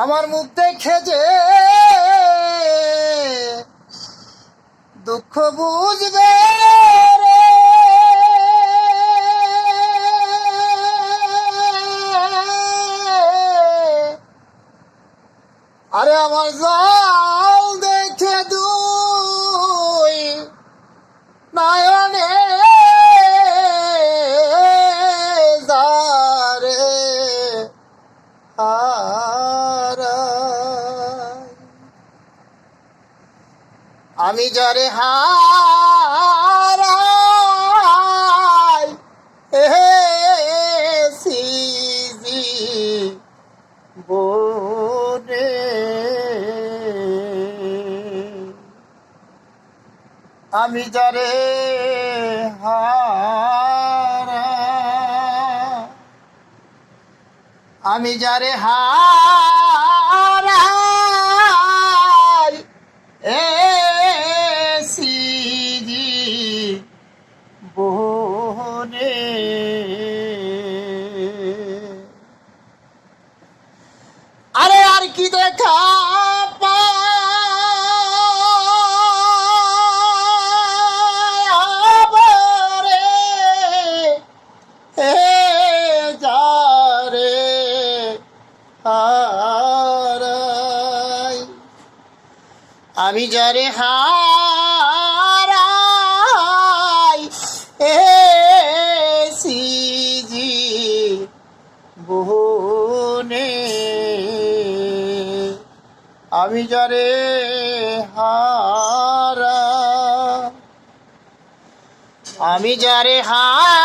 আমার মুখ দেখে যে দুঃখ বুঝবে রে, আরে আমার জল দেখে দুই নয়নে যারে আমি যারে হারাই বনে, আমি যারে আমি যারে হারাই বনে, আরে আর কি দেখা আমি যারে হারাই বনে, আমি যারে আমি যারে হারাই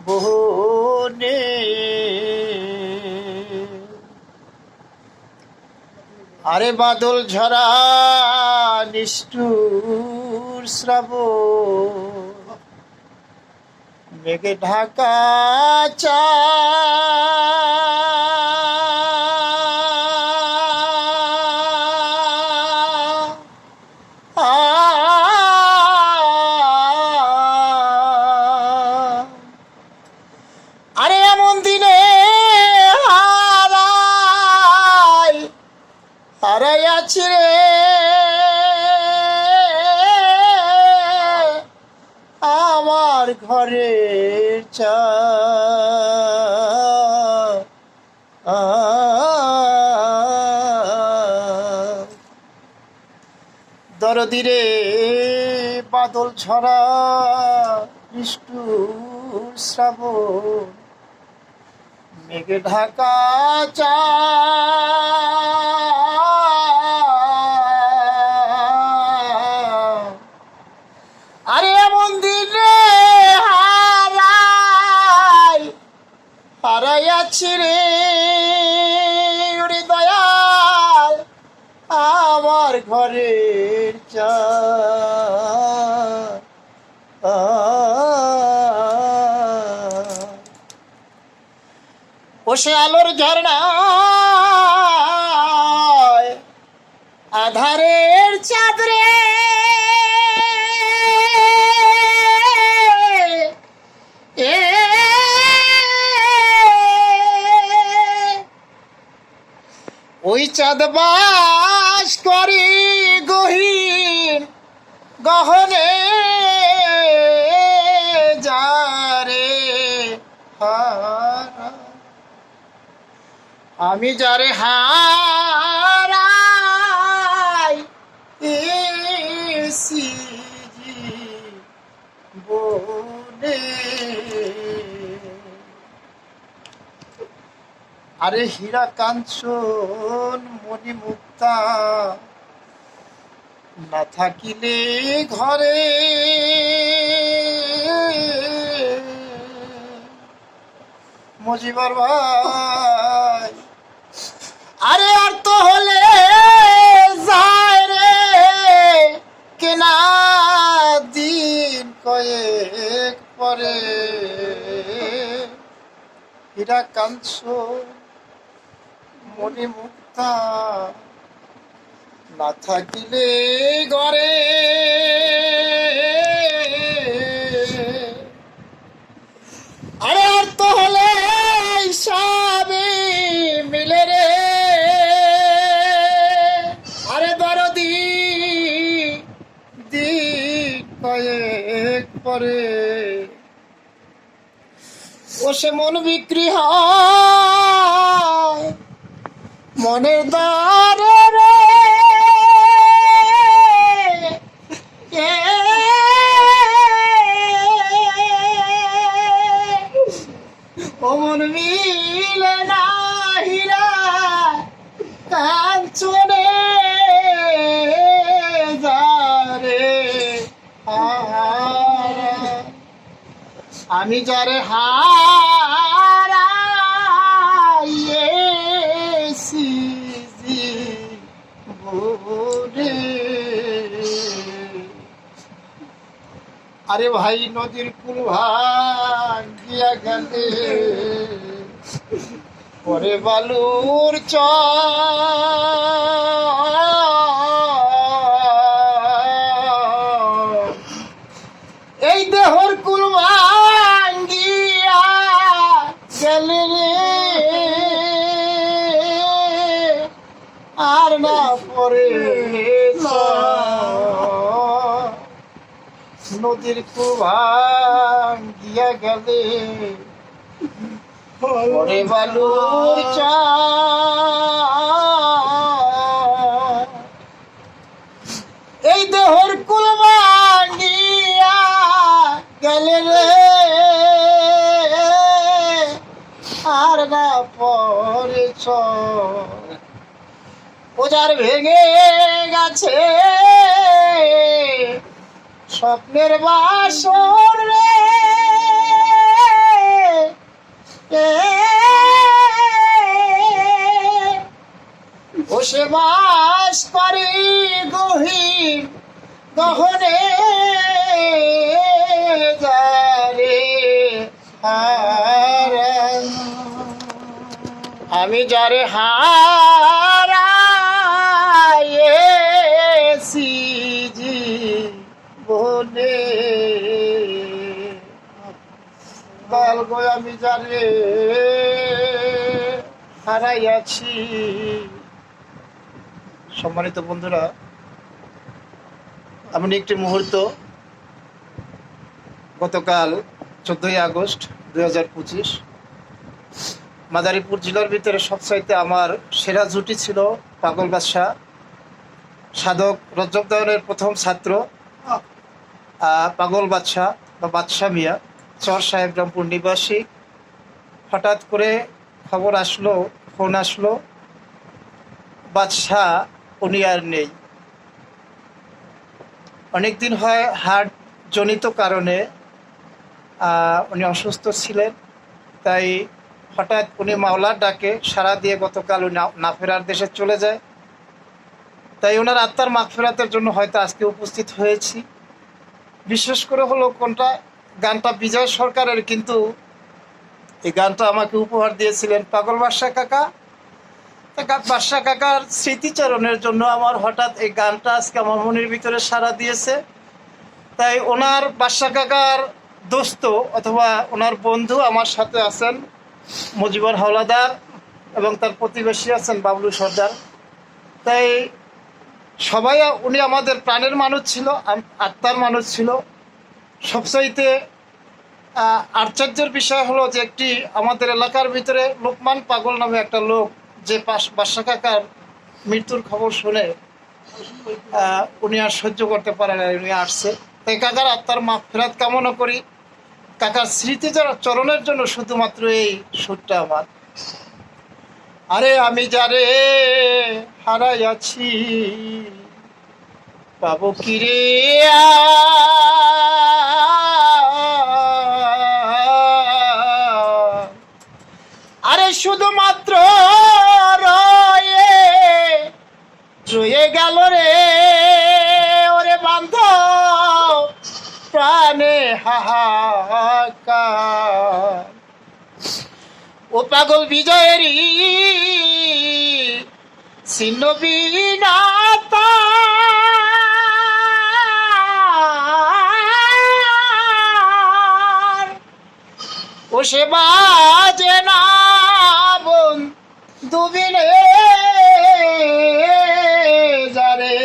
বনে, আরে বাদল ঝরা নিষ্ঠুর শ্রাবণ, মেঘে ঢাকা আরে এমন দিনে হারাইয়াছি রে আমার ঘরের দরদিরে বাদল ছড়া নিষ্ঠুর শ্রাবণ, মেঘে ঢাকা আরে এমন দিনে হারাইয়াছি রে দয়াল আমার ঘরের ও সে আলোর ঝর্ণা আধারের চাঁদরে, ওই চাঁদ বাস করি গহীন গহনে যারে আমি যারে হারাই বনে, আরে হীরা কাঞ্চন মণি মুক্তা না থাকিলে ঘরে, মজিবর ভাই আরে আর তো হলে যায় রে কেনা দিন কয়েক পরে, হীরা কাঞ্চন মণি মুক্তা না থাকিলে ঘরে কয়েক পরে ও সে মন বিক্রি হয় মনের দ্বারে রে এ ও মন মিলে না হীরা কাঞ্চনে যারে আমি যারে হারাইয়েছি জীবনে। আরে ভাই নদীর কুল ভাঙিয়া গেলে পরে বালুর এই দেহর কুল ভাঙিয়া গেলে রে আর না পরে নদীর কুল ভাঙিয়া গেলে পরে বালুর এই দেহর কুল ভাঙিয়া গেলে রে আর না পরে ওজার ভেঙে গেছে স্বপ্নের বাসর রে ও সে বাস করে গহীন গহনে যারে আমি যারে হারাইয়েছি জীবনে দয়াল গো আমি যারে হারাইয়াছি। সম্মানিত বন্ধুরা, এমন একটি মুহূর্ত গতকাল 14ই আগস্ট 2025 মাদারীপুর জেলার ভিতরে সবচাইতে আমার সেরা জুটি ছিল পাগল বাদশাহ, সাধক রজব দেওয়ানের প্রথম ছাত্র পাগল বাদশাহ বা বাদশাহ মিয়া, চর সাহেবরামপুর নিবাসী। হঠাৎ করে খবর আসলো, ফোন আসলো, বাদশাহ উনি আর নেই। অনেকদিন হয় হার্ট জনিত কারণে উনি অসুস্থ ছিলেন, তাই হঠাৎ উনি মাওলার ডাকে সাড়া দিয়ে গতকাল উনি না ফেরার দেশে চলে যায়। তাই ওনার আত্মার মাগফিরাতের জন্য হয়তো আজকে উপস্থিত হয়েছি। বিশেষ করে হলো কোনটা, গানটা বিজয় সরকারের, কিন্তু এই গানটা আমাকে উপহার দিয়েছিলেন পাগল বাদশাহ কাকা। বাদশাহ কাকার স্মৃতিচারণের জন্য আমার হঠাৎ এই গানটা আজকে আমার মনের ভিতরে সাড়া দিয়েছে। তাই ওনার বাদশাহ কাকার দোস্ত অথবা ওনার বন্ধু আমার সাথে আছেন মুজিবুর হাওলাদার এবং তার প্রতিবেশী আছেন বাবলু সর্দার। তাই সবাই, উনি আমাদের প্রাণের মানুষ ছিল, আত্মার মানুষ ছিল। সবচাইতে আশ্চর্যের বিষয় হলো যে একটি আমাদের এলাকার ভিতরে লোকমান পাগল নামে একটা লোক, যে বাদশাহ কাকার মৃত্যুর খবর শুনে উনি আর সহ্য করতে পারে না, উনি আসছে। তাই কাকার আত্মার মাগফিরাত কামনা করি। কাকার স্মৃতি চরণের জন্য শুধুমাত্র এই সুরটা আমার। আরে আমি যারে হারাইয়াছি পাবো কি রে, আরে শুধুমাত্র রয়ে গেল রে ওরে বান্ধব প্রাণে হাহাকার। ও পাগল বিজয়েরই ছিন্ন বিনাতা, ও সে বাজে না বন্ধু বিনে যারে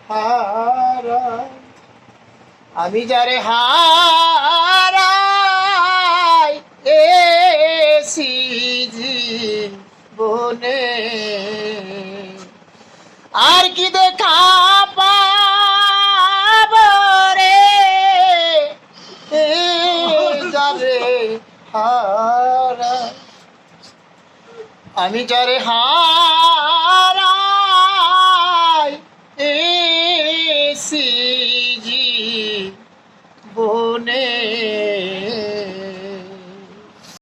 হারা। আমি যারে হারাই এসি জীবনে আর কি দেখা পাবো রে যারে হারাই আমি যারে হারাই